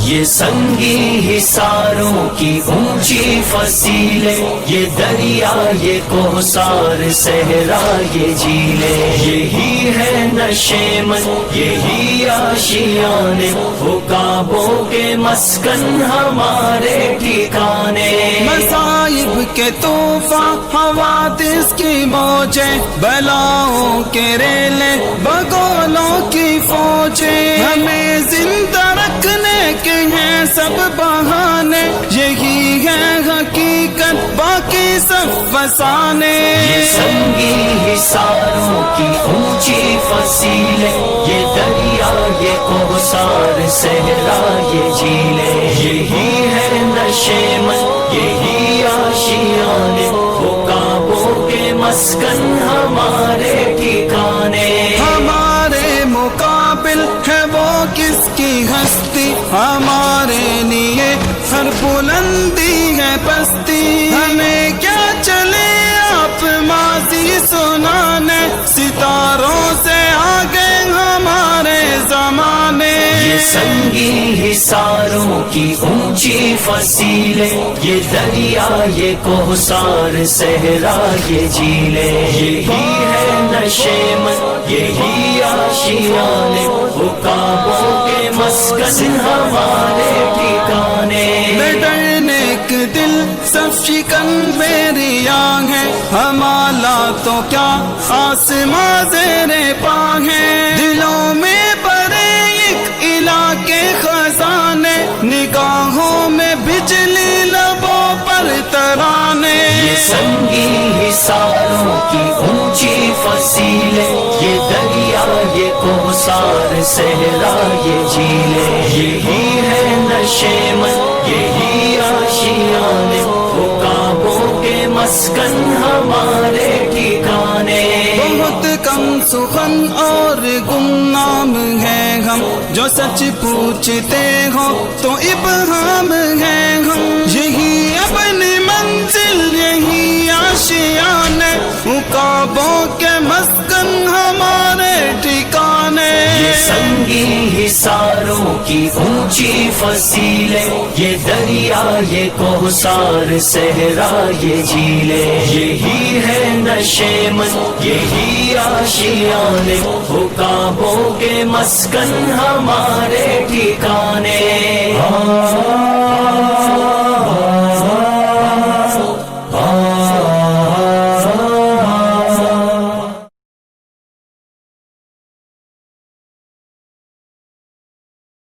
یہ سنگی حصاروں کی اونچی فصیلیں، یہ دریا، یہ کوثر، صحرا، یہ جھیلیں، یہی ہے نشیمن، یہی آشیانے، عقابوں کے مسکن ہمارے ٹھکانے۔ مصائب کے طوفان، حوادث کی موجیں، بلاؤں کے ریلیں، بگولوں کی فوجیں، ہمیں زندہ رکھنے کے ہیں سب بہانے، یہی ہے حقیقت، باقی سب فسانے۔ یہ سنگی حصاروں کی اونچی فصیلیں، یہ دریا، یہ کوثر، صحرا، یہ جھیلیں، یہی ہے نشیمن، یہی آشیانے، عقابوں کے مسکن ہمارے ٹھکانے۔ ہمارے مقابل ہے وہ کس کی ہستی، ہمارے لیے ہر بلندی ہے پستی، ہمیں کیا چلے آپ ماضی سنانے، ستاروں سے آگے ہمارے زمانے۔ یہ سنگی حصاروں کی اونچی فصیلیں، یہ دریا، یہ کوثر، صحرا، یہ جھیلیں، یہی ہے نشیمن، یہی آشیانے، عقابوں کے مسکن ہمارے ٹھکانے۔ بے ڈرنیک دل سب شکن بیریاں ہیں، ہمالا تو کیا آسماں زیر پا ہیں، دلوں میں بڑے ایک الہ کے خزانے، نگاہوں میں بجلی، لبوں پر ترانے۔ یہ سنگی حصاروں کی اونچی فصیلیں، یہ دریا، یہ کوثر، صحرا، یہ جھیلیں، یہی ہے نشیمن، یہی آشیانے، عقابوں کے مسکن ہمارے ٹھکانے۔ بہت کم سخن اور گمنام ہیں ہم، جو سچ پوچھتے ہو تو ابہام ہیں ہم، یہی اپنی منزل، یہی آشیانے، عقابوں کے مسکن ہمارے ٹھکانے۔ یہ سنگی حصاروں کی اونچی فصیلیں، یہ دریا، یہ کوثر، صحرا، یہ جھیلیں، یہی ہے نشیمن، یہی آشیانے، عقابوں کے مسکن ہمارے ٹھکانے۔